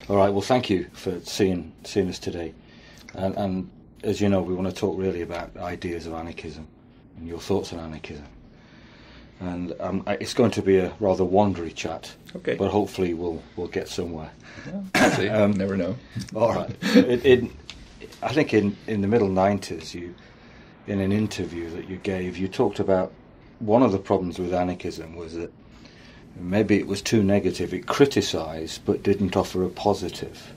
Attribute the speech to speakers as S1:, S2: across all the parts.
S1: All right. Well, thank you for seeing us today. And as you know, we want to talk really about ideas of anarchism and your thoughts on anarchism. And it's going to be a rather wandery chat,
S2: okay,
S1: but hopefully we'll get somewhere.
S2: Yeah, see, never know.
S1: All right. I think in the middle 90s, you, in an interview that you gave, you talked about one of the problems with anarchism was that maybe it was too negative. It criticised but didn't offer a positive.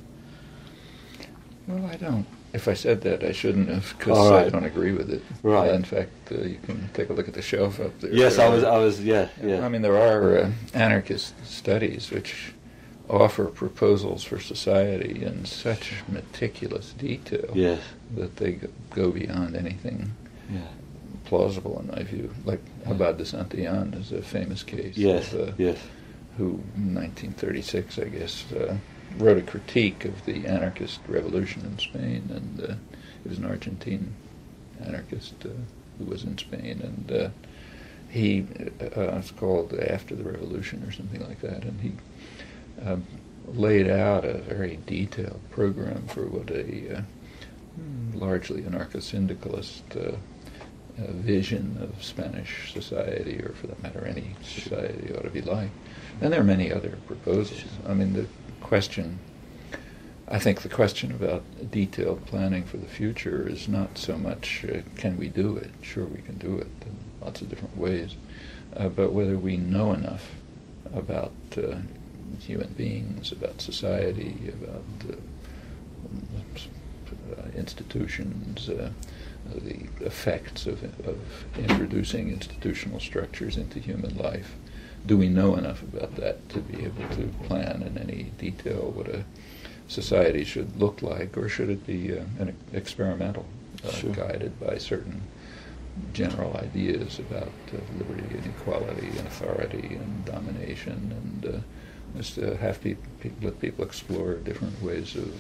S2: Well, I don't. If I said that, I shouldn't have, because I don't agree with it.
S1: Right.
S2: In fact, you can take a look at the shelf up there.
S1: Yes, I was. Yeah.
S2: I mean, there are anarchist studies which offer proposals for society in such meticulous detail that they go beyond anything plausible, in my view. Like Abad de Santillán is a famous case. Who, in 1936, I guess, wrote a critique of the anarchist revolution in Spain, and he was an Argentine anarchist who was in Spain, and he, it's called After the Revolution or something like that, and he laid out a very detailed program for what a largely anarcho-syndicalist vision of Spanish society, or for that matter any society, ought to be like. And there are many other proposals. I mean, I think the question about detailed planning for the future is not so much can we do it? Sure, we can do it in lots of different ways, but whether we know enough about human beings, about society, about institutions, the effects of introducing institutional structures into human life. Do we know enough about that to be able to plan in any detail what a society should look like, or should it be an experimental, guided by certain general ideas about liberty and equality and authority and domination, and just let people explore different ways of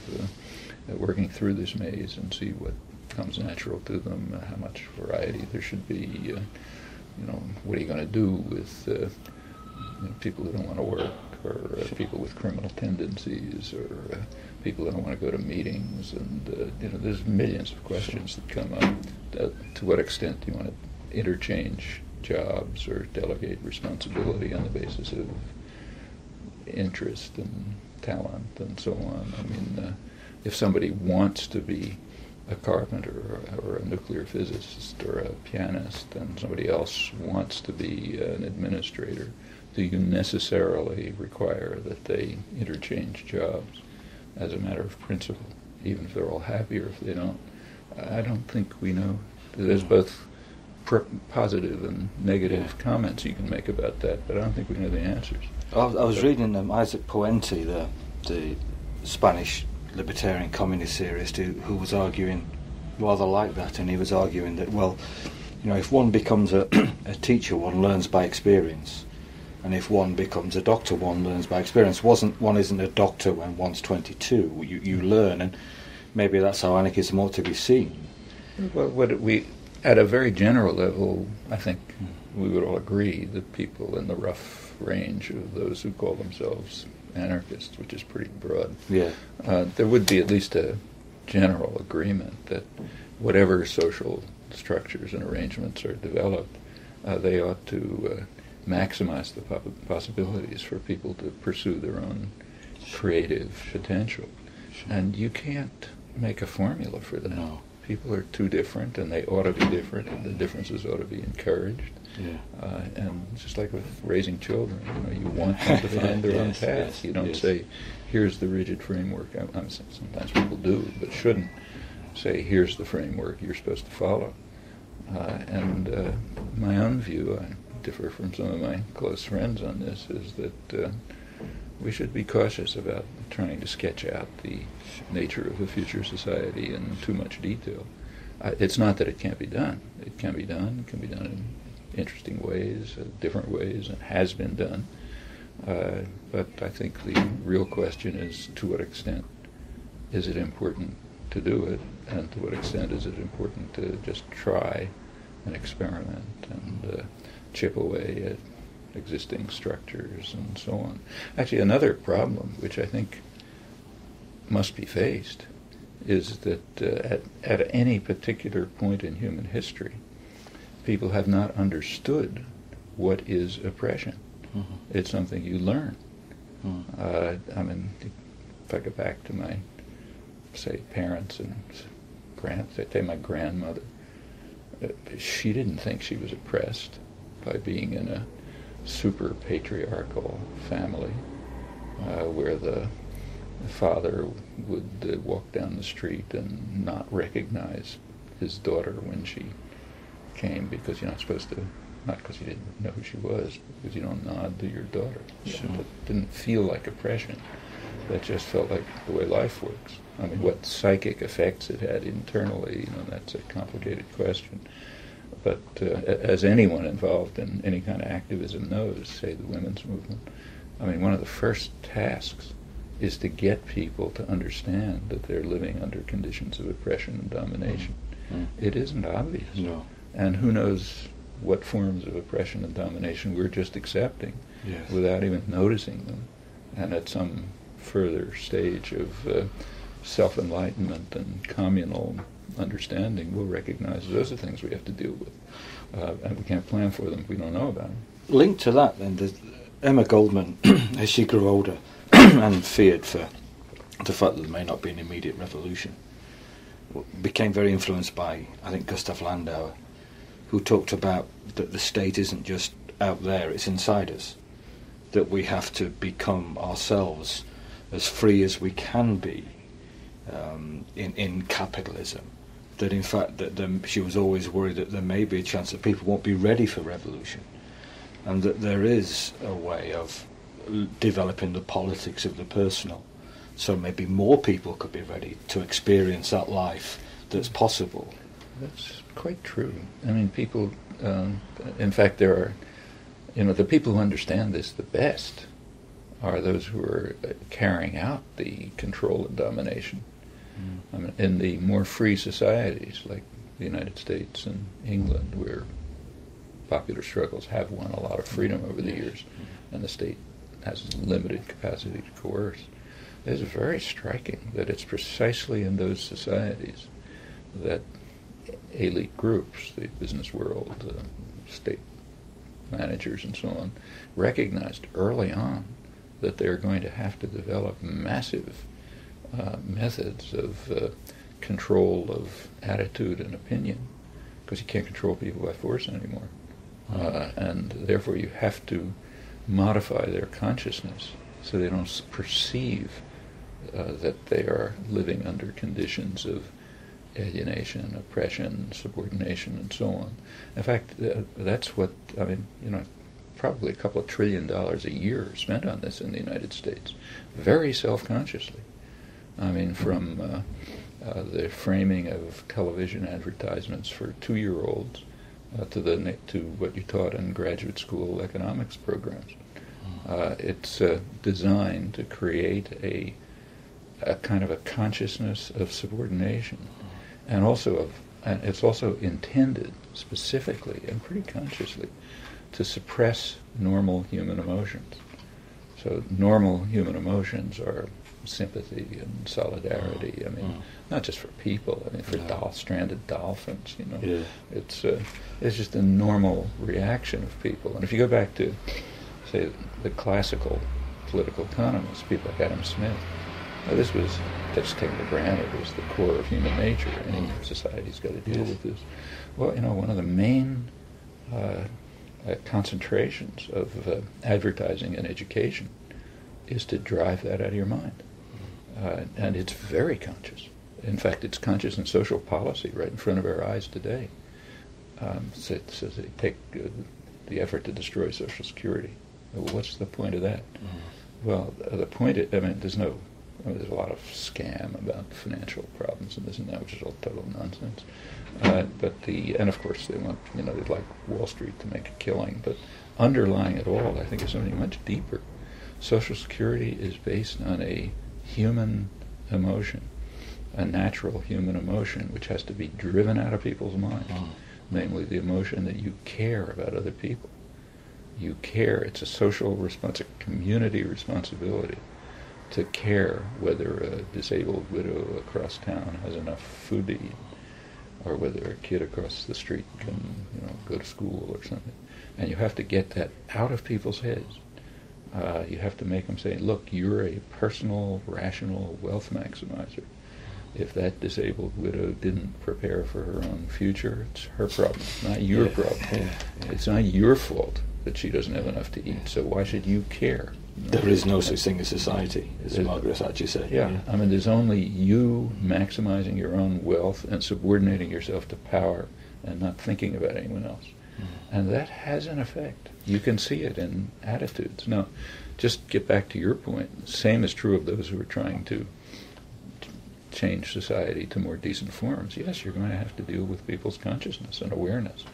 S2: working through this maze and see what comes natural to them, how much variety there should be. What are you going to do with people who don't want to work, or people with criminal tendencies, or people who don't want to go to meetings, and there's millions of questions that come up. To what extent do you want to interchange jobs or delegate responsibility on the basis of interest and talent and so on? I mean, if somebody wants to be a carpenter or a nuclear physicist or a pianist, and somebody else wants to be an administrator, do you necessarily require that they interchange jobs as a matter of principle, even if they're all happy or if they don't? I don't think we know. There's both positive and negative comments you can make about that, but I don't think we know the answers.
S1: I was reading Isaac Puente, the Spanish libertarian communist theorist, who was arguing rather like that, and he was arguing that, well, if one becomes a teacher, one learns by experience. And if one becomes a doctor, one learns by experience. One isn't a doctor when one's 22. You learn, and maybe that's how anarchism ought to be seen.
S2: Well, at a very general level, I think we would all agree that people in the rough range of those who call themselves anarchists, which is pretty broad, there would be at least a general agreement that whatever social structures and arrangements are developed, they ought to maximize the possibilities for people to pursue their own creative potential. And you can't make a formula for that.
S1: No.
S2: People are too different, and they ought to be different, and the differences ought to be encouraged. And just like with raising children, you want them to find their own path. You don't say, here's the rigid framework. Sometimes people do, but shouldn't say, here's the framework you're supposed to follow. And my own view, I differ from some of my close friends on this, is that we should be cautious about trying to sketch out the nature of a future society in too much detail. It's not that it can't be done. It can be done. It can be done in interesting ways, different ways, and has been done. But I think the real question is, to what extent is it important to do it, and to what extent is it important to just try and experiment and chip away at existing structures and so on. Actually, another problem, which I think must be faced is that at any particular point in human history, people have not understood what is oppression. Mm-hmm. It's something you learn. Mm-hmm. I mean, if I go back to my, say, parents and say my grandmother, she didn't think she was oppressed by being in a super patriarchal family where the father would walk down the street and not recognize his daughter when she came because you're not supposed to, not because you didn't know who she was, but because you don't nod to your daughter. Sure. That didn't feel like oppression. That just felt like the way life works. I mean, what psychic effects it had internally, that's a complicated question. But as anyone involved in any kind of activism knows, say the women's movement, I mean, one of the first tasks is to get people to understand that they're living under conditions of oppression and domination. Mm-hmm. It isn't obvious. No. And who knows what forms of oppression and domination we're just accepting without even noticing them. And at some further stage of self-enlightenment and communal understanding, we'll recognize those are things we have to deal with. And we can't plan for them if we don't know about them.
S1: Linked to that, then, Emma Goldman, as she grew older and feared for the fact that there may not be an immediate revolution, became very influenced by, I think, Gustav Landauer, who talked about that the state isn't just out there, it's inside us, that we have to become ourselves as free as we can be in capitalism. That in fact that she was always worried that there may be a chance that people won't be ready for revolution, and that there is a way of developing the politics of the personal, so maybe more people could be ready to experience that life that's possible.
S2: That's quite true. I mean, people, in fact, there are, the people who understand this the best are those who are carrying out the control and domination. I mean, in the more free societies like the United States and England, where popular struggles have won a lot of freedom over the years, and the state has limited capacity to coerce, it is very striking that it's precisely in those societies that elite groups, the business world, state managers and so on, recognized early on that they're going to have to develop massive methods of control of attitude and opinion, because you can't control people by force anymore. And therefore you have to modify their consciousness so they don't perceive that they are living under conditions of alienation, oppression, subordination, and so on. In fact, that's what, probably a couple of $1 trillion a year spent on this in the United States, very self-consciously. I mean, from the framing of television advertisements for 2-year-olds to what you taught in graduate school economics programs. It's designed to create a kind of a consciousness of subordination, and it's also intended specifically and pretty consciously to suppress normal human emotions. So normal human emotions are sympathy and solidarity. I mean, not just for people. I mean, for stranded dolphins. It's just a normal reaction of people. And if you go back to, say, the classical political economists, people like Adam Smith, this was just taken for granted as the core of human nature. Any society's got to deal with this. Well, one of the main concentrations of advertising and education is to drive that out of your mind. And it's very conscious. In fact, it's conscious in social policy right in front of our eyes today. So they take the effort to destroy Social Security. Well, what's the point of that? Well, the point there's a lot of scam about financial problems and this and that, which is all total nonsense. And of course they want, they'd like Wall Street to make a killing, but underlying it all, I think, is something much deeper. Social Security is based on a human emotion, a natural human emotion, which has to be driven out of people's minds, namely the emotion that you care about other people. You care. It's a social response, a community responsibility to care whether a disabled widow across town has enough food to eat, or whether a kid across the street can, go to school or something. And you have to get that out of people's heads. You have to make them say, look, you're a personal, rational wealth maximizer. If that disabled widow didn't prepare for her own future, it's her problem, not your problem.
S1: Yeah.
S2: It's not your fault that she doesn't have enough to eat, so why should you care?
S1: There is no such thing as society, as Margaret Thatcher said.
S2: Yeah, I mean, there's only you maximizing your own wealth and subordinating yourself to power and not thinking about anyone else. And that has an effect. You can see it in attitudes. Now, just get back to your point. The same is true of those who are trying to change society to more decent forms. Yes, you're going to have to deal with people's consciousness and awareness.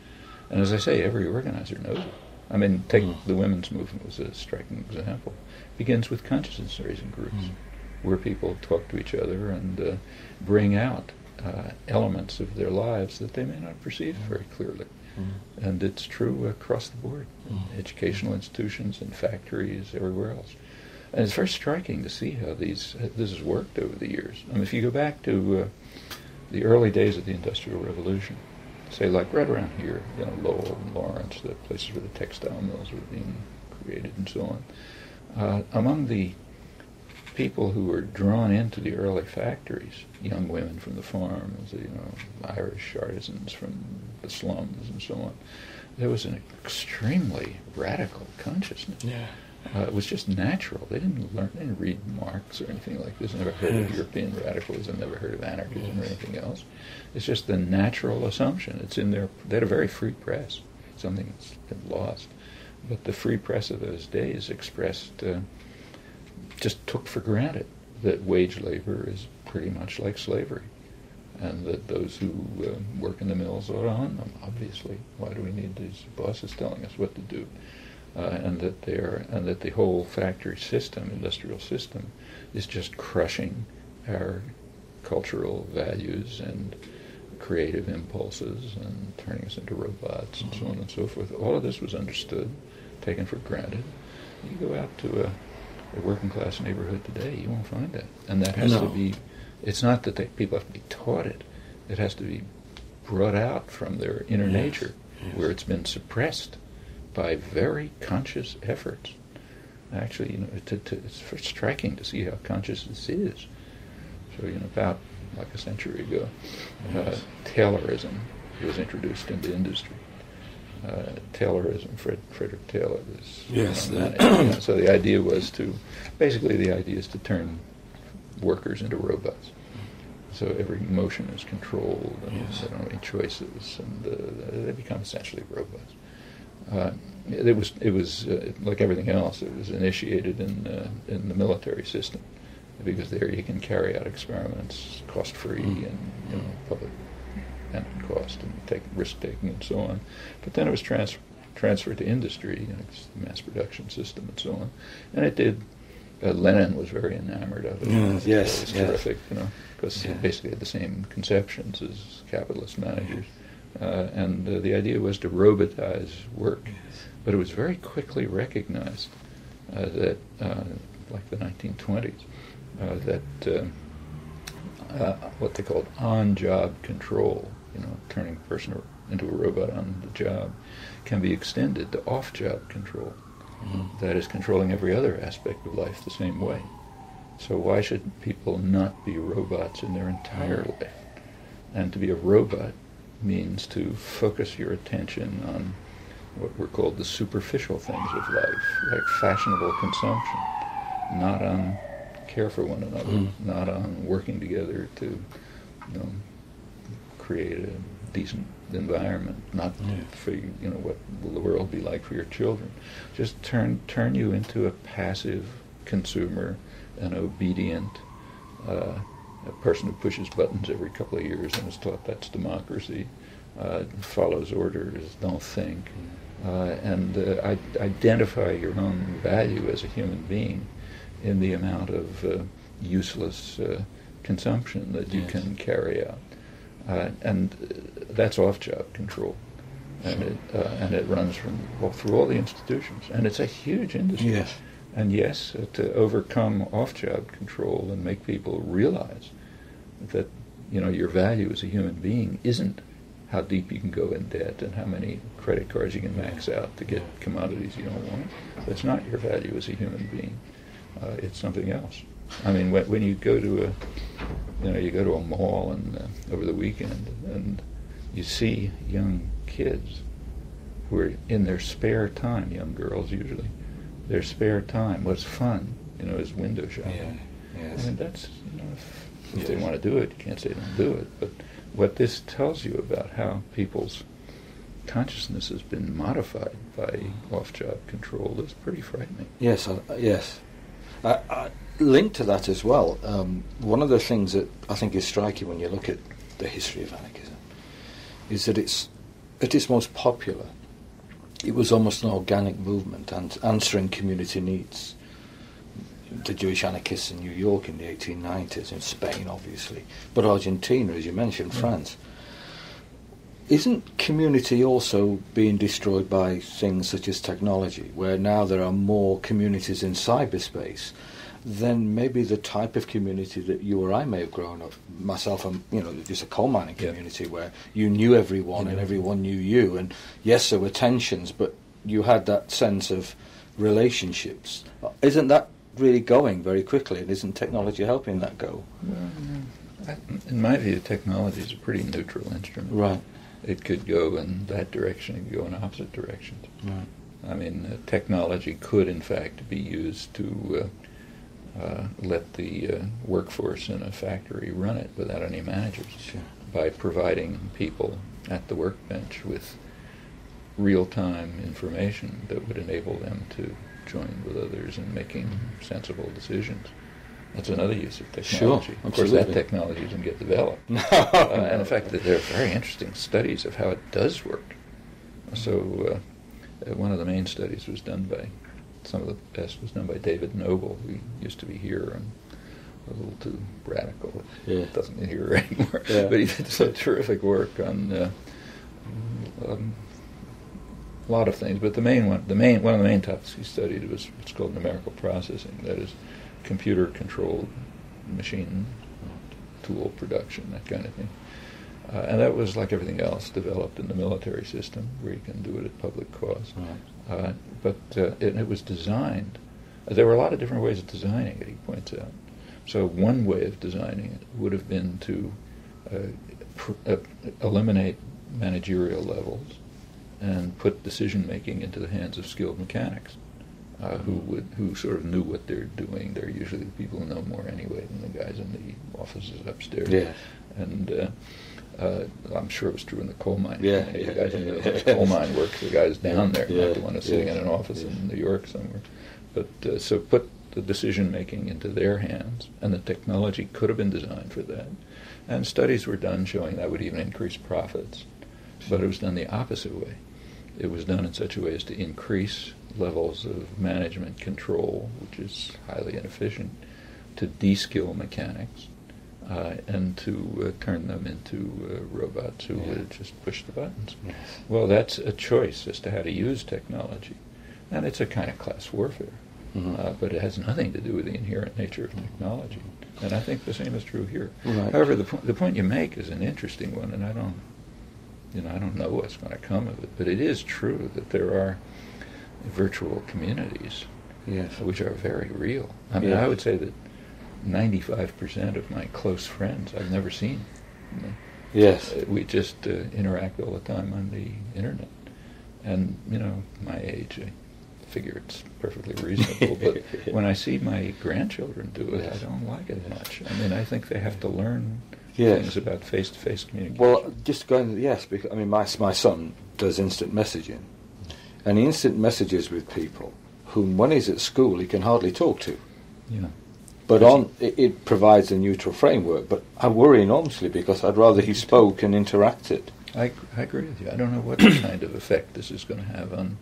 S2: And as I say, every organizer knows it. I mean, take the women's movement was a striking example. It begins with consciousness-raising groups, where people talk to each other and bring out elements of their lives that they may not perceive very clearly. And it's true across the board, in educational institutions and factories, everywhere else. And it's very striking to see how this has worked over the years. I mean, if you go back to the early days of the Industrial Revolution, say like right around here, Lowell and Lawrence, the places where the textile mills were being created and so on, among the people who were drawn into the early factories, young women from the farms, Irish artisans from the slums and so on, there was an extremely radical consciousness.
S1: Yeah.
S2: It was just natural. They didn't read Marx or anything like this. Never heard of European radicalism. Never heard of anarchism or anything else. It's just the natural assumption. It's in their. They had a very free press. Something that's been lost, but the free press of those days expressed, just took for granted that wage labor is pretty much like slavery, and that those who work in the mills are on them. Obviously, why do we need these bosses telling us what to do? And that the whole factory system, industrial system, is just crushing our cultural values and creative impulses and turning us into robots and so on and so forth. All of this was understood, taken for granted. You go out to a working class neighborhood today, you won't find that. And that has to be, it's not that people have to be taught it. It has to be brought out from their inner nature, where it's been suppressed by very conscious efforts. Actually, it's very striking to see how conscious this is. So, about like a century ago, Taylorism was introduced into industry. Taylorism, Frederick Taylor was.
S1: Yes.
S2: So the idea was to turn workers into robots. So every motion is controlled, and they don't have any choices, and they become essentially robots. It was like everything else. It was initiated in the military system, because there you can carry out experiments cost-free and public and cost and take risk-taking and so on. But then it was transferred to industry, it's the mass production system and so on. And it did. Lenin was very enamored of it. It was terrific, because he basically had the same conceptions as capitalist managers. And the idea was to robotize work. But it was very quickly recognized that, like the 1920s, that what they called on-job control, turning a person into a robot on the job, can be extended to off-job control. That is, controlling every other aspect of life the same way. So why should people not be robots in their entire life? And to be a robot means to focus your attention on what were called the superficial things of life, like fashionable consumption, not on care for one another, not on working together to create a decent environment, not for what will the world be like for your children. Just turn you into a passive consumer, an obedient a person who pushes buttons every couple of years and is taught that's democracy, follows orders, don't think, and identify your own value as a human being in the amount of useless consumption that you can carry out. And that's off-job control. And it runs through all the institutions. And it's a huge industry.
S1: Yes.
S2: And yes, to overcome off-job control and make people realize that, your value as a human being isn't how deep you can go in debt and how many credit cards you can max out to get commodities you don't want. That's not your value as a human being. It's something else. I mean, when you go to a mall and over the weekend and you see young kids who are in their spare time, young girls usually, their spare time, what's fun, is window shopping.
S1: Yeah. Yes.
S2: I mean, that's, if they want to do it, you can't say don't do it. But what this tells you about how people's consciousness has been modified by off-job control is pretty frightening.
S1: Yes, yes. Linked to that as well, one of the things that I think is striking when you look at the history of anarchism is that at its most popular, it was almost an organic movement and answering community needs. The Jewish anarchists in New York in the 1890s, in Spain obviously, but Argentina, as you mentioned, France. Isn't community also being destroyed by things such as technology, where now there are more communities in cyberspace than maybe the type of community that you or I may have grown up? Myself, I'm, just a coal mining community where you knew everyone and everyone knew you, and yes, there were tensions, but you had that sense of relationships. Isn't that really going very quickly, and isn't technology helping that go?
S2: Well, in my view, technology is a pretty neutral instrument.
S1: Right.
S2: It could go in that direction, it could go in opposite directions.
S1: Right.
S2: I mean, technology could, in fact, be used to let the workforce in a factory run it without any managers,
S1: Sure.
S2: by providing people at the workbench with real-time information that would enable them to join with others in making sensible decisions. That's another use of technology.
S1: Sure,
S2: of course, that technology doesn't get developed. And in fact, there are very interesting studies of how it does work. So one of the main studies was done by, some of the best was done by David Noble, who used to be here and a little too radical.
S1: Yeah.
S2: Doesn't be here anymore.
S1: Yeah.
S2: But he did some terrific work on a lot of things. But one of the main topics he studied was what's called numerical processing. That is, computer-controlled machine tool production, that kind of thing. And that was, like everything else, developed in the military system, where you can do it at public cost.
S1: Right.
S2: But it was designed. There were a lot of different ways of designing it, he points out. So one way of designing it would have been to eliminate managerial levels and put decision-making into the hands of skilled mechanics. Who sort of knew what they're doing. They're usually the people who know more anyway than the guys in the offices upstairs.
S1: Yeah.
S2: And I'm sure it was true in the coal mine.
S1: Yeah.
S2: The guys in the coal mine work, the guys down there, not the one who's sitting in an office
S1: Yeah.
S2: in New York somewhere. But so put the decision-making into their hands, and the technology could have been designed for that. And studies were done showing that would even increase profits. But it was done the opposite way. It was done in such a way as to increase levels of management control, which is highly inefficient, to de-skill mechanics, and to turn them into robots who would just push the buttons.
S1: Yes.
S2: Well, that's a choice as to how to use technology. And it's a kind of class warfare. But it has nothing to do with the inherent nature of technology. And I think the same is true here.
S1: Right.
S2: However, the point you make is an interesting one, and I don't know what's going to come of it, but it is true that there are virtual communities, which are very real. I mean, I would say that 95% of my close friends I've never seen.
S1: Yes.
S2: We just interact all the time on the internet. And, my age, I figure it's perfectly reasonable. But when I see my grandchildren do it, I don't like it much. I mean, I think they have to learn things about face-to-face communication.
S1: Well, just going, because, I mean, my son does instant messaging. And he instant messages with people whom, when he's at school, he can hardly talk to.
S2: Yeah.
S1: But it provides a neutral framework. But I worry enormously because I'd rather he spoke and interacted.
S2: I agree with you. I don't know what kind of effect this is going to have on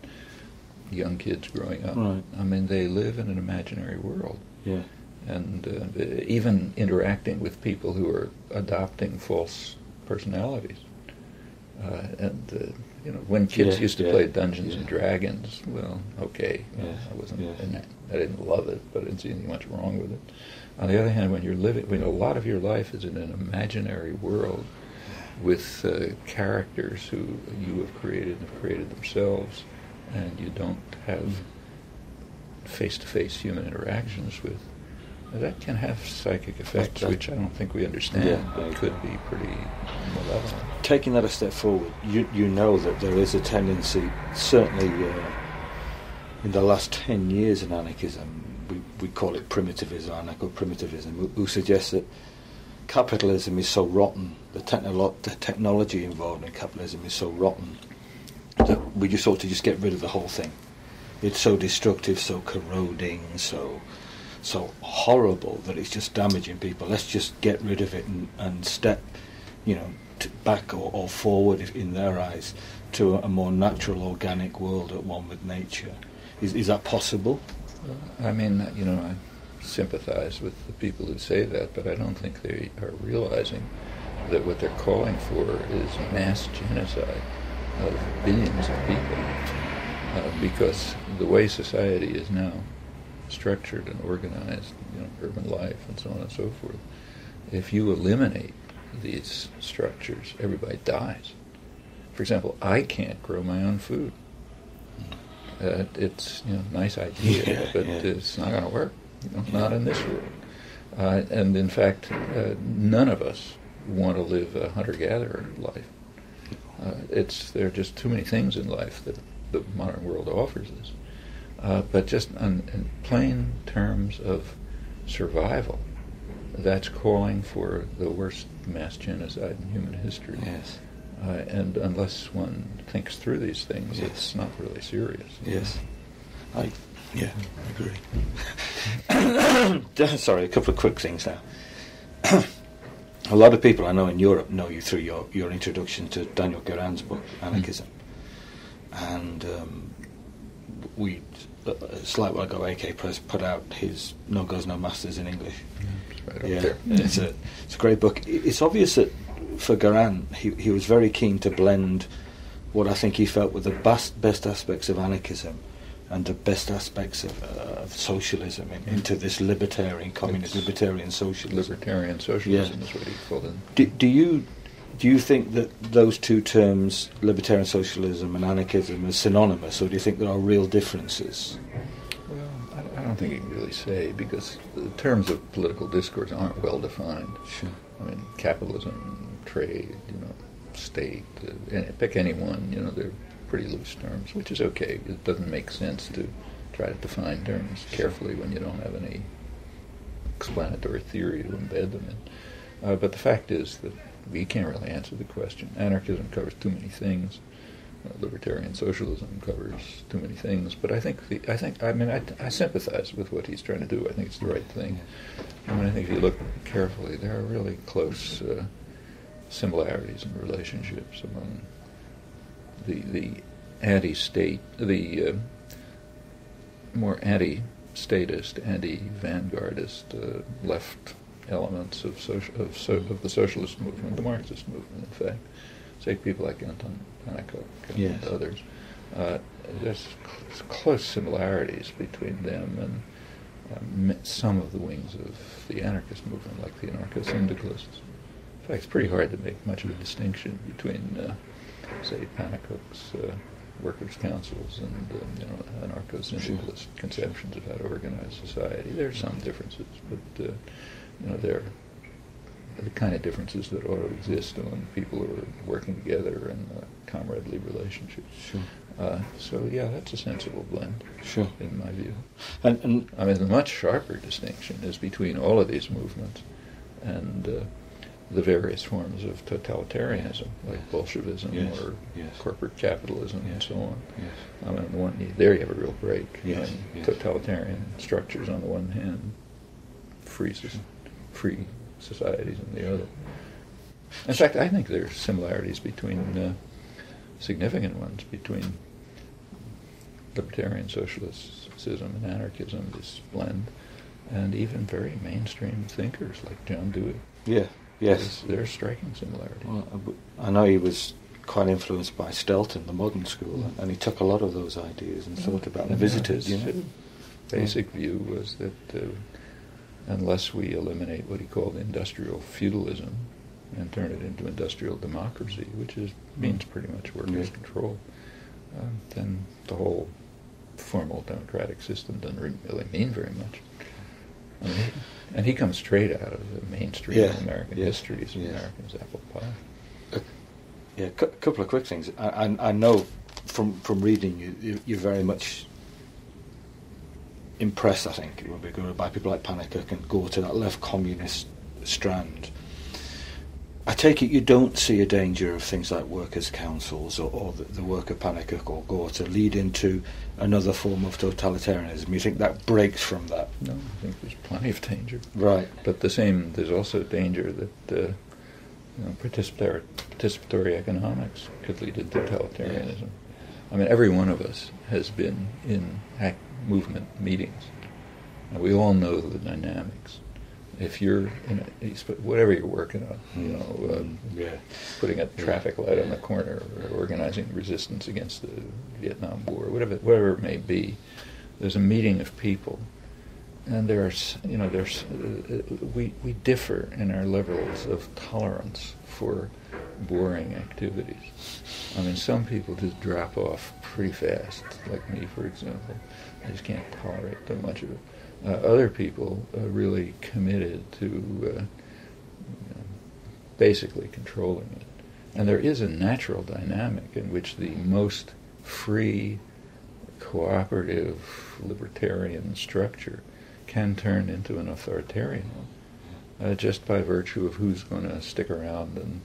S2: young kids growing up.
S1: Right.
S2: I mean, they live in an imaginary world.
S1: Yeah.
S2: And even interacting with people who are adopting false personalities. And when kids used to play Dungeons
S1: yeah.
S2: and Dragons, well, okay,
S1: Yes,
S2: I wasn't,
S1: yes.
S2: I didn't love it, but I didn't see anything much wrong with it. On the other hand, when you're living, when a lot of your life is in an imaginary world with characters who you have created themselves, and you don't have face-to-face human interactions with, that can have psychic effects, which I don't think we understand, but could be pretty malevolent.
S1: Taking that a step forward, you know that there is a tendency, certainly in the last 10 years in anarchism, we call it primitivism, anarcho-primitivism, who suggests that capitalism is so rotten, the technology involved in capitalism is so rotten, that we just ought to just get rid of the whole thing. It's so destructive, so corroding, so horrible that it's just damaging people. Let's just get rid of it and step, back or forward, in their eyes, to a more natural, organic world at one with nature. Is that possible?
S2: I mean, I sympathize with the people who say that, but I don't think they are realizing that what they're calling for is mass genocide of billions of people, because the way society is now structured and organized, urban life and so on and so forth, if you eliminate these structures, everybody dies. For example, I can't grow my own food. It's a nice idea, but it's not going to work. Not in this world. And in fact, none of us want to live a hunter-gatherer life. There are just too many things in life that the modern world offers us. But just in plain terms of survival, that's calling for the worst mass genocide in human history.
S1: Yes.
S2: And unless one thinks through these things, it's not really serious.
S1: Yes. I agree. Sorry, a couple of quick things now. A lot of people I know in Europe know you through your introduction to Daniel Guérin's book, Anarchism. And it's like when I got AK Press put out his No Gods, No Masters in English.
S2: Right up there.
S1: It's a great book. It's obvious that for Guérin, he was very keen to blend what I think he felt were the best aspects of anarchism and the best aspects of socialism into this libertarian, communist, libertarian socialism.
S2: Libertarian socialism is what he called it.
S1: Do you think that those two terms, libertarian socialism and anarchism, are synonymous, or do you think there are real differences?
S2: Well, I don't think you can really say, because the terms of political discourse aren't well defined.
S1: Sure.
S2: I mean, capitalism, trade, state, pick any one, they're pretty loose terms, which is okay. It doesn't make sense to try to define terms carefully when you don't have any explanatory theory to embed them in. But the fact is that we can't really answer the question. Anarchism covers too many things. Libertarian socialism covers too many things. But I sympathize with what he's trying to do. I think it's the right thing. I think if you look carefully, there are really close similarities and relationships among the anti-state, the more anti-statist, anti-vanguardist left elements of the socialist movement, the Marxist movement, in fact. Say people like Anton Pannekow and others. There's close similarities between them and some of the wings of the anarchist movement, like the anarcho-syndicalists. In fact, it's pretty hard to make much of a distinction between, say, Pannekow's workers' councils and anarcho-syndicalist conceptions of how to organize society. There are some differences, but they're the kind of differences that ought to exist among people who are working together in a comradely relationship.
S1: Sure.
S2: That's a sensible blend, in my view.
S1: And
S2: the much sharper distinction is between all of these movements and the various forms of totalitarianism, like Bolshevism or corporate capitalism and so on. There you have a real break. Totalitarian structures on the one hand, free societies on the other. In fact, I think there are similarities between, significant ones, between libertarian socialism and anarchism, this blend, and even very mainstream thinkers like John Dewey.
S1: Yes.
S2: There are striking similarities.
S1: Well, I know he was quite influenced by Stelton, the modern school, and he took a lot of those ideas and thought about and visited.
S2: His basic view was that unless we eliminate what he called industrial feudalism and turn it into industrial democracy, which means pretty much workers' control, then the whole formal democratic system doesn't really mean very much. I mean, and he comes straight out of the mainstream American histories of Americans' apple pie.
S1: A couple of quick things. I know from reading you, you're very much impressed, I think, it would be good by people like Pannekoek and Gore to that left communist strand. I take it you don't see a danger of things like workers' councils or the work of Pannekoek or Gore to lead into another form of totalitarianism. You think that breaks from that?
S2: No, I think there's plenty of danger.
S1: Right.
S2: But there's also danger that participatory economics could lead to totalitarianism. Yeah. I mean, every one of us has been in movement meetings, and we all know the dynamics. If you're in whatever you're working on, putting a traffic light on the corner, or organizing resistance against the Vietnam War, whatever it may be, there's a meeting of people, and we differ in our levels of tolerance for boring activities. I mean, some people just drop off pretty fast, like me, for example. I just can't tolerate too much of it. Other people are really committed to basically controlling it. And there is a natural dynamic in which the most free, cooperative, libertarian structure can turn into an authoritarian one, just by virtue of who's going to stick around and,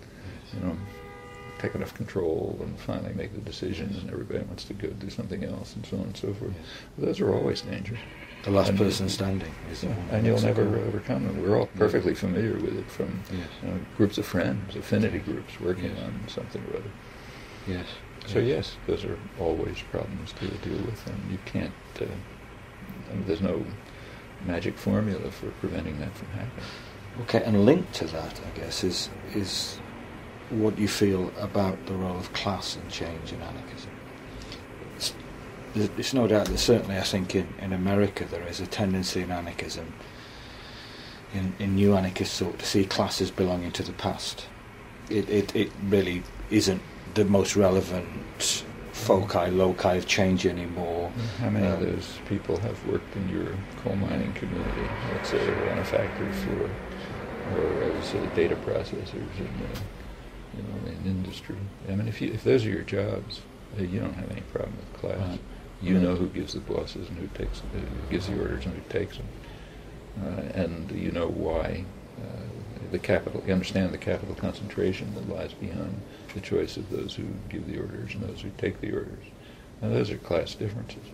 S2: take enough control and finally make the decisions, and everybody wants to go do something else, and so on and so forth. But those are always dangerous.
S1: The last person standing is the one.
S2: And you'll never overcome it. We're all perfectly familiar with it from groups of friends, affinity groups working on something or other.
S1: Yes.
S2: So yes, those are always problems to deal with, and you can't. There's no magic formula for preventing that from happening. Okay,
S1: and linked to that, I guess, is what you feel about the role of class in change in anarchism. It's no doubt that certainly I think in America there is a tendency in anarchism, in new anarchist thought, to see classes belonging to the past. It really isn't the most relevant loci of change anymore.
S2: How many of those people have worked in your coal mining community, let's say, or on a factory floor, or as data processors in industry? I mean, if those are your jobs, you don't have any problem with class. Right. You know who gives the bosses and who gives the orders and who takes them, and you know why. You understand the capital concentration that lies behind the choice of those who give the orders and those who take the orders. Now, those are class differences.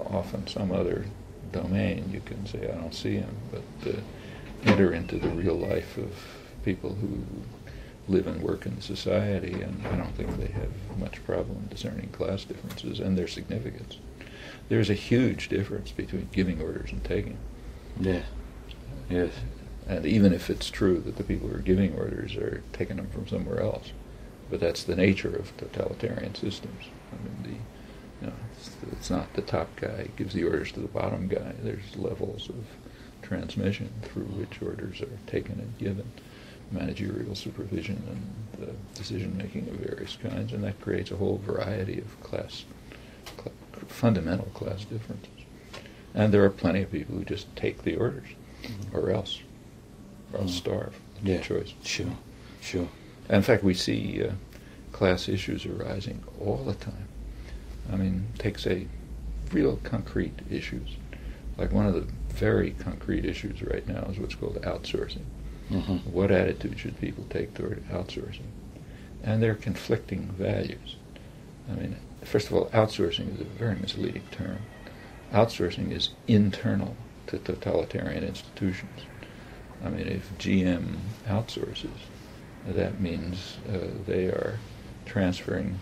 S2: Often some other domain you can say, I don't see them, but enter into the real life of people who live and work in society, and I don't think they have much problem discerning class differences and their significance. There's a huge difference between giving orders and taking.
S1: Yeah. Yes.
S2: And even if it's true that the people who are giving orders are taking them from somewhere else, but that's the nature of totalitarian systems. I mean, it's not the top guy gives the orders to the bottom guy. There's levels of transmission through which orders are taken and given, managerial supervision and decision-making of various kinds, and that creates a whole variety of fundamental class differences. And there are plenty of people who just take the orders, or else starve.
S1: Yeah,
S2: choice.
S1: Sure.
S2: And in fact, we see class issues arising all the time. I mean, take, say, real concrete issues. Like one of the very concrete issues right now is what's called outsourcing. Mm-hmm. What attitude should people take toward outsourcing? And they're conflicting values. I mean, first of all, outsourcing is a very misleading term. Outsourcing is internal to totalitarian institutions. I mean, if GM outsources, that means they are transferring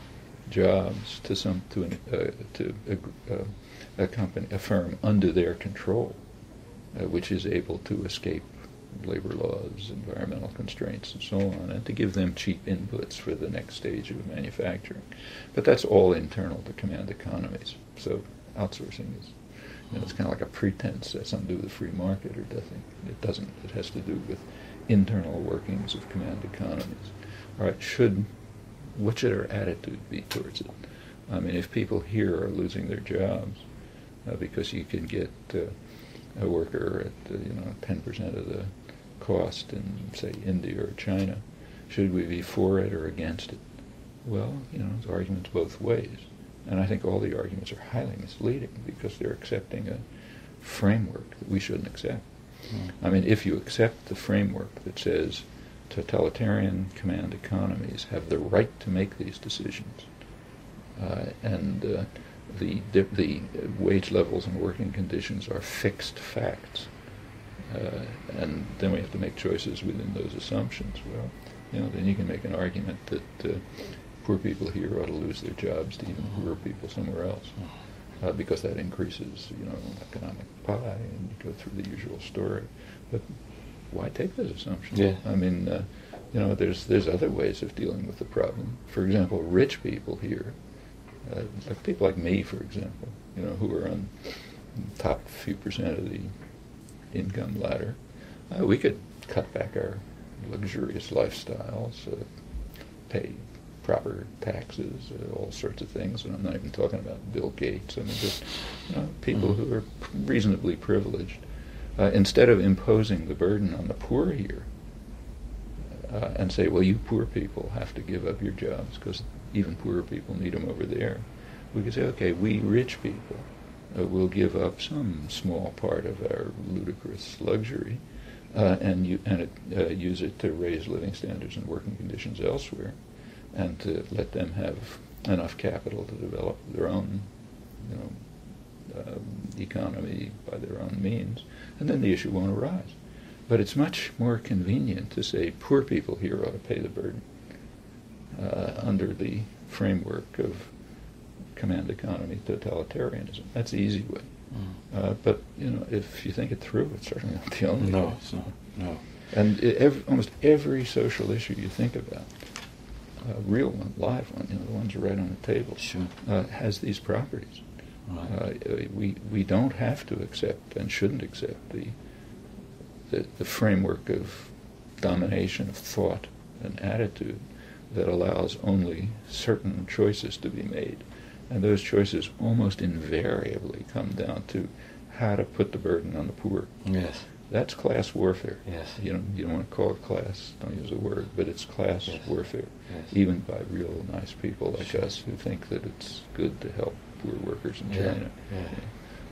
S2: jobs to a company, a firm under their control, which is able to escape labor laws, environmental constraints, and so on, and to give them cheap inputs for the next stage of manufacturing. But that's all internal to command economies. So outsourcing is, it's kind of like a pretense. That's something to do with the free market, or doesn't. It doesn't. It has to do with internal workings of command economies. All right, what should our attitude be towards it? I mean, if people here are losing their jobs because you can get a worker at 10% of the cost in, say, India or China, should we be for it or against it? Well, there's arguments both ways. And I think all the arguments are highly misleading because they're accepting a framework that we shouldn't accept. I mean, if you accept the framework that says totalitarian command economies have the right to make these decisions, and the wage levels and working conditions are fixed facts, and then we have to make choices within those assumptions, well, then you can make an argument that poor people here ought to lose their jobs to even poorer people somewhere else, because that increases, economic pie, and you go through the usual story. But why take those assumptions?
S1: Yeah.
S2: I mean, there's other ways of dealing with the problem. For example, rich people here, like people like me, for example, who are on the top few percent of the income ladder, we could cut back our luxurious lifestyles, pay proper taxes, all sorts of things, and I'm not even talking about Bill Gates. I mean, just people who are reasonably privileged. Instead of imposing the burden on the poor here, and say, well, you poor people have to give up your jobs because even poorer people need them over there, we could say, okay, we rich people will give up some small part of our ludicrous luxury and use it to raise living standards and working conditions elsewhere, and to let them have enough capital to develop their own economy by their own means, and then the issue won't arise. But it's much more convenient to say poor people here ought to pay the burden under the framework of command economy totalitarianism. That's the easy way. But if you think it through, it's certainly not the only way.
S1: No, it's not. No.
S2: And almost every social issue you think about, real one, live one, the ones right on the table,
S1: Sure.
S2: Has these properties.
S1: Right.
S2: We don't have to accept and shouldn't accept the framework of domination of thought and attitude that allows only certain choices to be made. And those choices almost invariably come down to how to put the burden on the poor.
S1: Yes.
S2: That's class warfare.
S1: Yes.
S2: You don't want to call it class, don't use the word, but it's class warfare, even by real nice people like us who think that it's good to help poor workers in China.
S1: Yeah.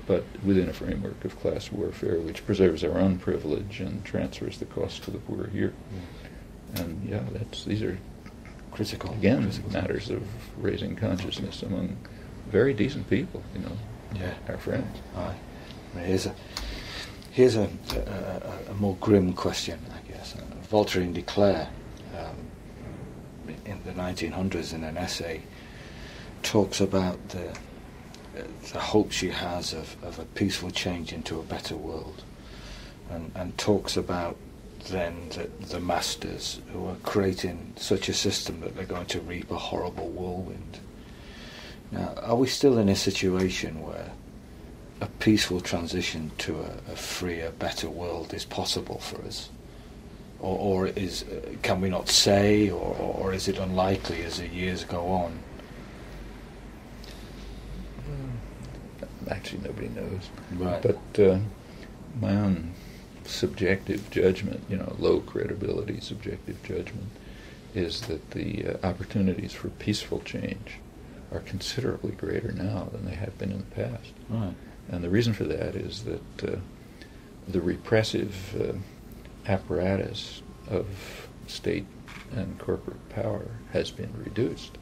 S2: But within a framework of class warfare which preserves our own privilege and transfers the cost to the poor here. And these are
S1: Critical.
S2: Again, matters of raising consciousness among very decent people, our friends.
S1: Aye. Here's a more grim question, I guess. Voltaire de Cleyre, in the 1900s, in an essay, talks about the hope she has of a peaceful change into a better world, and talks about then the masters who are creating such a system that they're going to reap a horrible whirlwind. Now, are we still in a situation where a peaceful transition to a freer, better world is possible for us? Or can we not say, or is it unlikely as the years go on?
S2: Actually, nobody knows.
S1: Right.
S2: But my own subjective judgment, low credibility subjective judgment, is that the opportunities for peaceful change are considerably greater now than they have been in the past.
S1: Right.
S2: And the reason for that is that the repressive apparatus of state and corporate power has been reduced.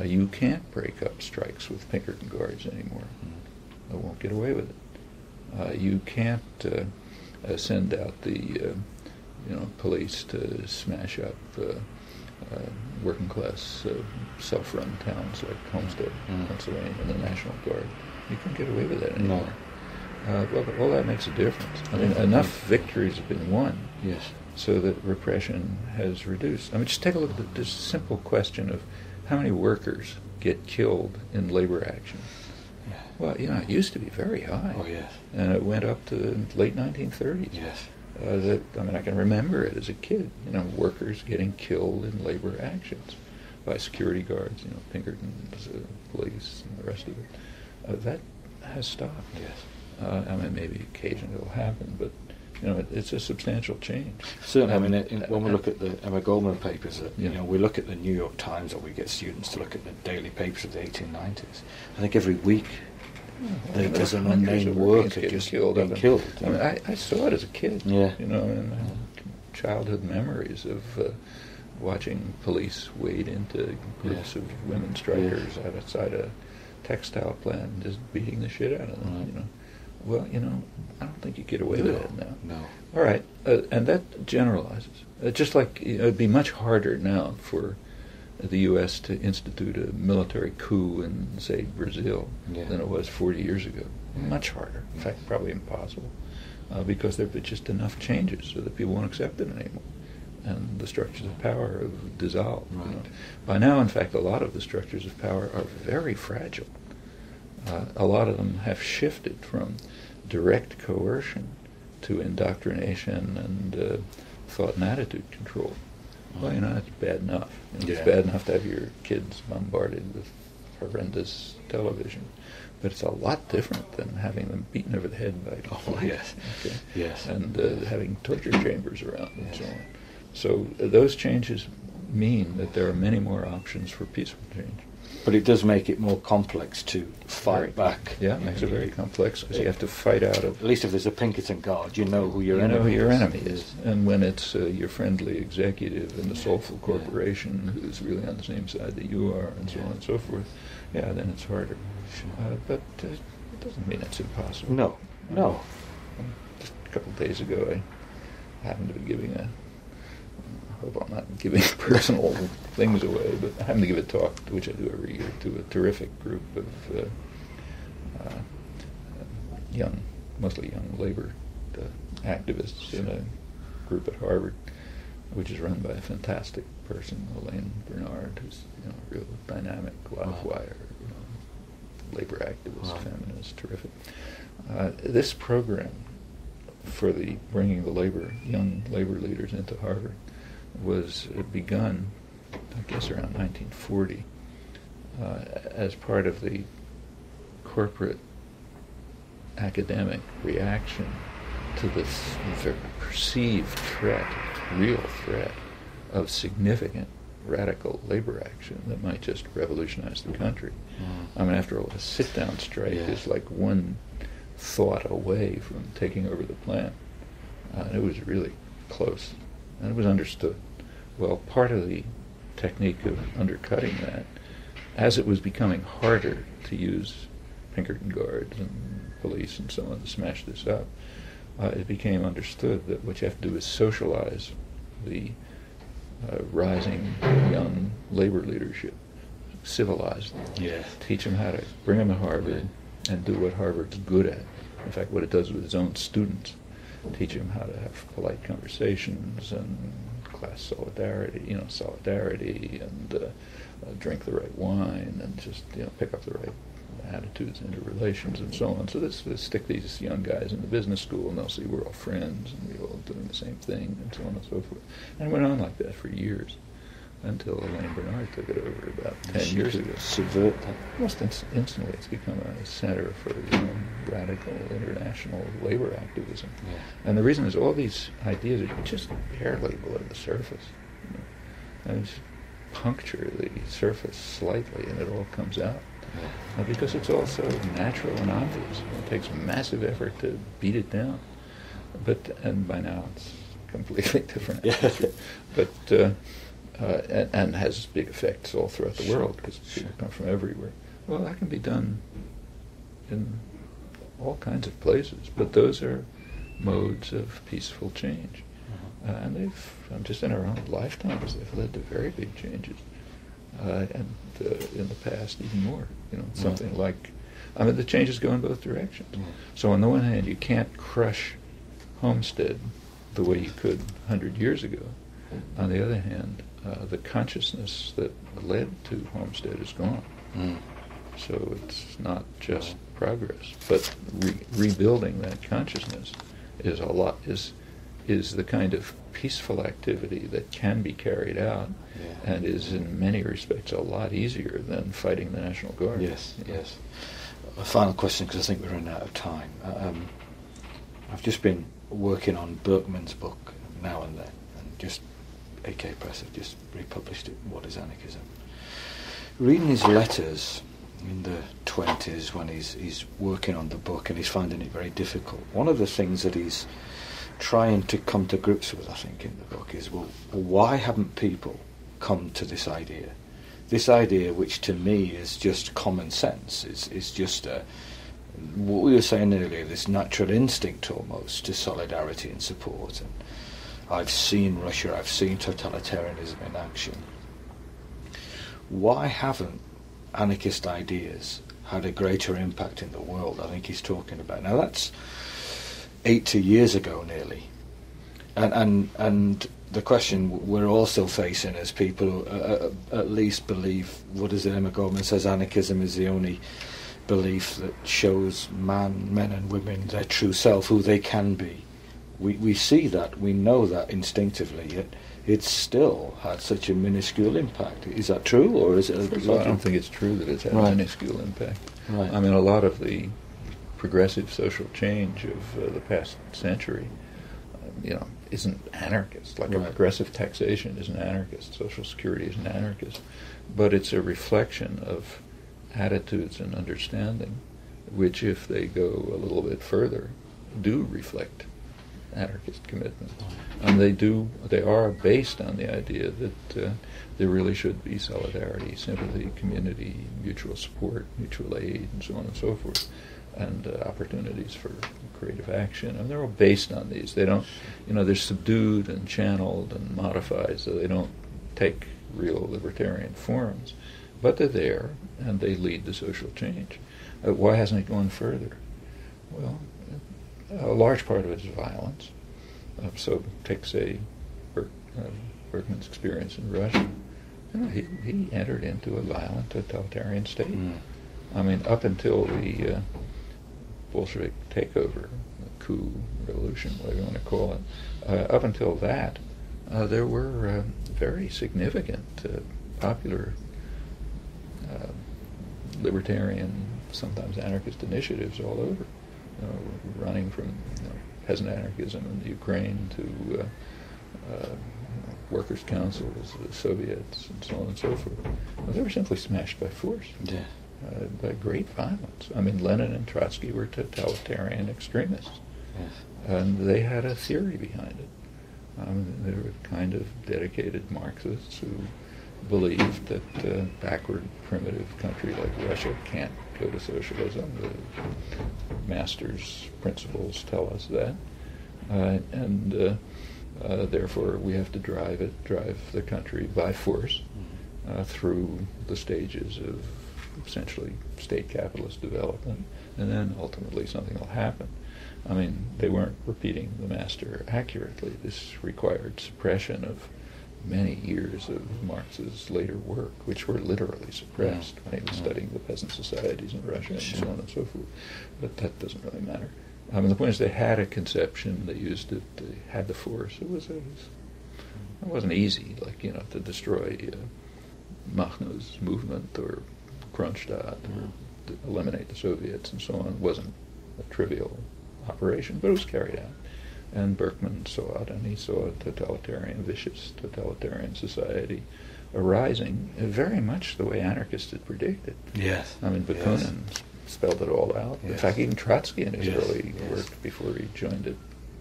S2: You can't break up strikes with Pinkerton guards anymore. They won't get away with it. You can't send out the police to smash up working class self-run towns like Homestead, Pennsylvania, and the National Guard. You can't get away with that anymore. Well, all that makes a difference. I mean, enough victories have been won,
S1: Yes.
S2: so that repression has reduced. I mean, just take a look at this simple question of how many workers get killed in labor action.
S1: Yeah.
S2: Well, it used to be very high.
S1: Oh, yes.
S2: And it went up to the late 1930s.
S1: Yes.
S2: I can remember it as a kid, workers getting killed in labor actions by security guards, Pinkerton's, police, and the rest of it. That has stopped.
S1: Yes.
S2: Maybe occasionally it'll happen, but it's a substantial change.
S1: Certainly, when we look at the Emma Goldman papers,
S2: Yeah.
S1: we look at the New York Times, or we get students to look at the daily papers of the 1890s. I think every week there's an unnamed worker just being killed.
S2: I mean, I saw it as a kid.
S1: Yeah.
S2: In childhood memories of watching police wade into groups of women strikers outside a textile plant and just beating the shit out of them.
S1: Right.
S2: Well, I don't think you get away with it now.
S1: No.
S2: All right, and that generalizes. Just like it'd be much harder now for the U.S. to institute a military coup in, say, Brazil than it was 40 years ago. Much harder. In fact, probably impossible, because there have been just enough changes so that people won't accept it anymore, and the structures of power have dissolved.
S1: Right.
S2: By now, in fact, a lot of the structures of power are very fragile. A lot of them have shifted from direct coercion to indoctrination and thought and attitude control. Well, that's bad enough. It's bad enough to have your kids bombarded with horrendous television, but it's a lot different than having them beaten over the head by police.
S1: Yes.
S2: Okay?
S1: Yes.
S2: And having torture chambers around and so on. So those changes mean that there are many more options for peaceful change.
S1: But it does make it more complex to fight back.
S2: Yeah, it makes it very complex because you have to fight out of...
S1: At least if there's a Pinkerton guard, you know who your enemy is.
S2: You know who your enemy is. And when it's your friendly executive in the soulful corporation who's really on the same side that you are, and so on and so forth, then it's harder. But it doesn't mean it's impossible.
S1: No.
S2: Just a couple of days ago, I happened to be giving I hope I'm not giving personal things away, but I happen to give a talk, which I do every year, to a terrific group of mostly young labor activists in a group at Harvard, which is run by a fantastic person, Elaine Bernard, who's a real dynamic, live wire, labor activist, feminist, terrific. This program for the bringing the young labor leaders into Harvard was begun, I guess, around 1940 as part of the corporate academic reaction to this perceived threat, real threat, of significant radical labor action that might just revolutionize the country. I mean, after all, a sit-down strike is like one thought away from taking over the plant. And it was really close. And it was understood. Well, part of the technique of undercutting that, as it was becoming harder to use Pinkerton guards and police and so on to smash this up, it became understood that what you have to do is socialize the rising young labor leadership, civilize them, teach them how to bring them to Harvard and do what Harvard's good at. In fact, what it does with its own students, teach them how to have polite conversations and class solidarity, and drink the right wine and just pick up the right attitudes into relations and so on. So this stick these young guys in the business school, and they'll see we're all friends and we're all doing the same thing and so on and so forth. And it went on like that for years until Elaine Bernard took it over about 10 years ago.
S1: Subvert that.
S2: Almost instantly, it's become a center for radical international labor activism. And the reason is all these ideas are just barely below the surface. And just puncture the surface slightly, and it all comes out. Because it's all so natural and obvious. It takes massive effort to beat it down. And by now it's completely different. And has big effects all throughout the world because people come from everywhere. Well, that can be done in all kinds of places, but those are modes of peaceful change. And they've, just in our own lifetimes, they've led to very big changes. And in the past, even more. Something like I mean, the changes go in both directions. So on the one hand, you can't crush homestead the way you could 100 years ago. On the other hand, the consciousness that led to homestead is gone. So it's not just progress, but rebuilding that consciousness is the kind of peaceful activity that can be carried out, and is in many respects a lot easier than fighting the National Guard.
S1: Yes. A final question, because I think we're running out of time. I've just been working on Berkman's book Now and Then, and just AK Press have just republished it, What is Anarchism? Reading his letters in the 20s when he's working on the book and he's finding it very difficult, one of the things that he's trying to come to grips with, I think, in the book is, well, why haven't people come to this idea? This idea, which to me is just common sense, is just what we were saying earlier, this natural instinct almost to solidarity and support. And I've seen Russia, I've seen totalitarianism in action. Why haven't anarchist ideas had a greater impact in the world? I think he's talking about. Now that's 80 years ago nearly. And the question we're also facing as people who at least believe, what is it, Emma Goldman says, anarchism is the only belief that shows men and women their true self, who they can be. We see that, we know that instinctively, yet it's still had such a minuscule impact. Is that true, or is it?
S2: I don't think it's true that it's had a minuscule impact.
S1: Right.
S2: I mean, a lot of the progressive social change of the past century, isn't anarchist. Like a progressive taxation isn't anarchist, Social Security isn't anarchist, but it's a reflection of attitudes and understanding, which, if they go a little bit further, do reflect anarchist commitment. And they are based on the idea that there really should be solidarity, sympathy, community, mutual support, mutual aid, and so on and so forth, and opportunities for creative action. And they're all based on these. They don't, they're subdued and channeled and modified, so they don't take real libertarian forms. But they're there, and they lead to social change. Why hasn't it gone further? Well, a large part of it is violence. So take, say, Berkman's experience in Russia. He entered into a violent totalitarian state. I mean, up until the Bolshevik takeover, the coup, revolution, whatever you want to call it, up until that, there were very significant popular libertarian, sometimes anarchist initiatives all over, running from peasant anarchism in the Ukraine to workers' councils, the Soviets, and so on and so forth. Well, they were simply smashed by force, by great violence. I mean, Lenin and Trotsky were totalitarian extremists, and they had a theory behind it. They were kind of dedicated Marxists who believed that a backward, primitive country like Russia can't go to socialism. The master's principles tell us that. And therefore we have to drive the country by force through the stages of essentially state capitalist development, and then ultimately something will happen. I mean, they weren't repeating the master accurately. This required suppression of many years of Marx's later work, which were literally suppressed when he was studying the peasant societies in Russia and so on and so forth. But that doesn't really matter. I mean, the point is they had a conception, they used it, they had the force. It wasn't easy, to destroy Makhno's movement or Kronstadt or to eliminate the Soviets and so on. It wasn't a trivial operation, but it was carried out. And Berkman saw it, and he saw a vicious totalitarian society arising very much the way anarchists had predicted.
S1: Yes.
S2: I mean, Bakunin spelled it all out. Yes. In fact, even Trotsky in his early work before he joined it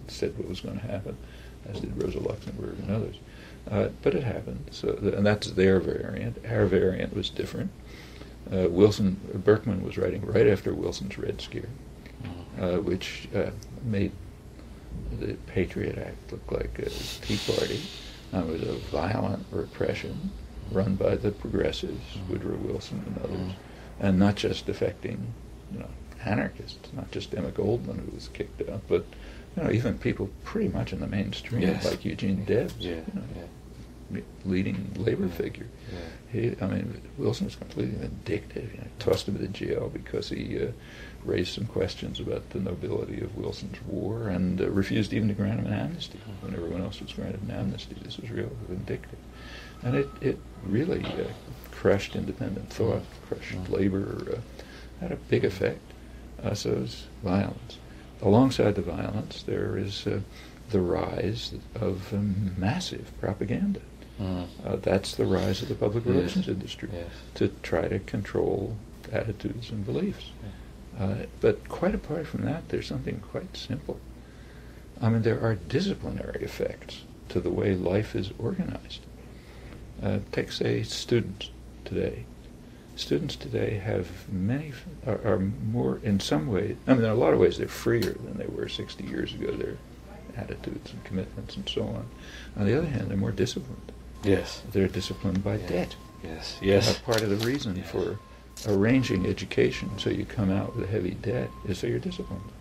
S2: said what was going to happen, as did Rosa Luxemburg and others. But it happened. And that's their variant. Our variant was different. Berkman was writing right after Wilson's Red Scare, which made the Patriot Act look like a Tea Party. It was a violent repression run by the progressives, Woodrow Wilson and others, and not just affecting anarchists, not just Emma Goldman, who was kicked out, but even people pretty much in the mainstream,
S1: yes.
S2: like Eugene Debs, leading labor figure. Wilson was completely vindictive. Tossed him into jail because he raised some questions about the nobility of Wilson's war and refused even to grant him an amnesty when everyone else was granted an amnesty. This was real vindictive. And it really crushed independent thought, crushed labor, had a big effect. So it was violence. Alongside the violence, there is the rise of massive propaganda. That's the rise of the public relations industry, to try to control attitudes and beliefs. But quite apart from that, there's something quite simple. There are disciplinary effects to the way life is organized. Take, say, students today. Students today have are more, in some ways, in a lot of ways they're freer than they were 60 years ago, their attitudes and commitments and so on. On the other hand, they're more disciplined.
S1: Yes.
S2: They're disciplined by debt.
S1: Yes, yes.
S2: Part of the reason for arranging education so you come out with a heavy debt is so you're disciplined.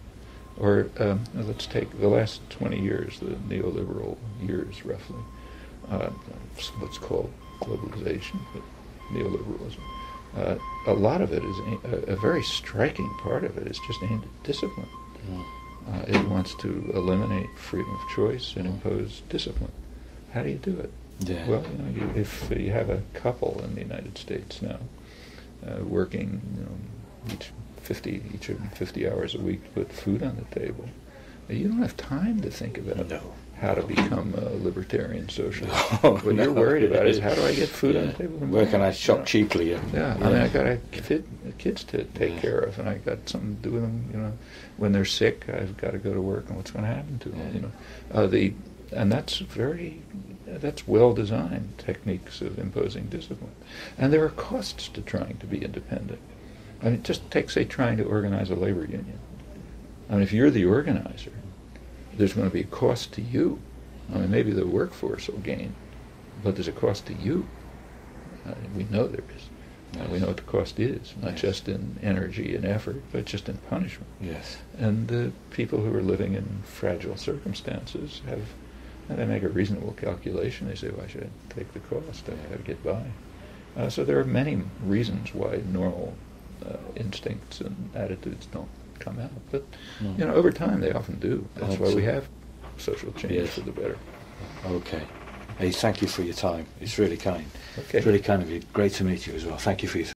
S2: Or let's take the last 20 years, the neoliberal years roughly, what's called globalization, but neoliberalism. A lot of it is, a very striking part of it is just aimed at discipline. It wants to eliminate freedom of choice and impose discipline. How do you do it?
S1: Yeah.
S2: Well, if you have a couple in the United States now working, each of them 50 hours a week to put food on the table, you don't have time to think about how to become a libertarian socialist. What you're worried about is, how do I get food on the table?
S1: Where can I shop cheaply?
S2: I got kids to take care of, and I got something to do with them. When they're sick, I've got to go to work, and what's going to happen to them? And that's well-designed techniques of imposing discipline. And there are costs to trying to be independent. Just take, say, trying to organize a labor union. If you're the organizer, there's going to be a cost to you. Maybe the workforce will gain, but there's a cost to you. We know there is. We know what the cost is, not just in energy and effort, but just in punishment.
S1: Yes.
S2: And the people who are living in fragile circumstances they make a reasonable calculation. They say, why should I take the cost? I've got to get by. So there are many reasons why normal instincts and attitudes don't come out. But, over time they often do. That's why we have social change for the better.
S1: Okay. Hey, thank you for your time. It's really kind.
S2: Okay.
S1: It's really kind of you. Great to meet you as well. Thank you for your time.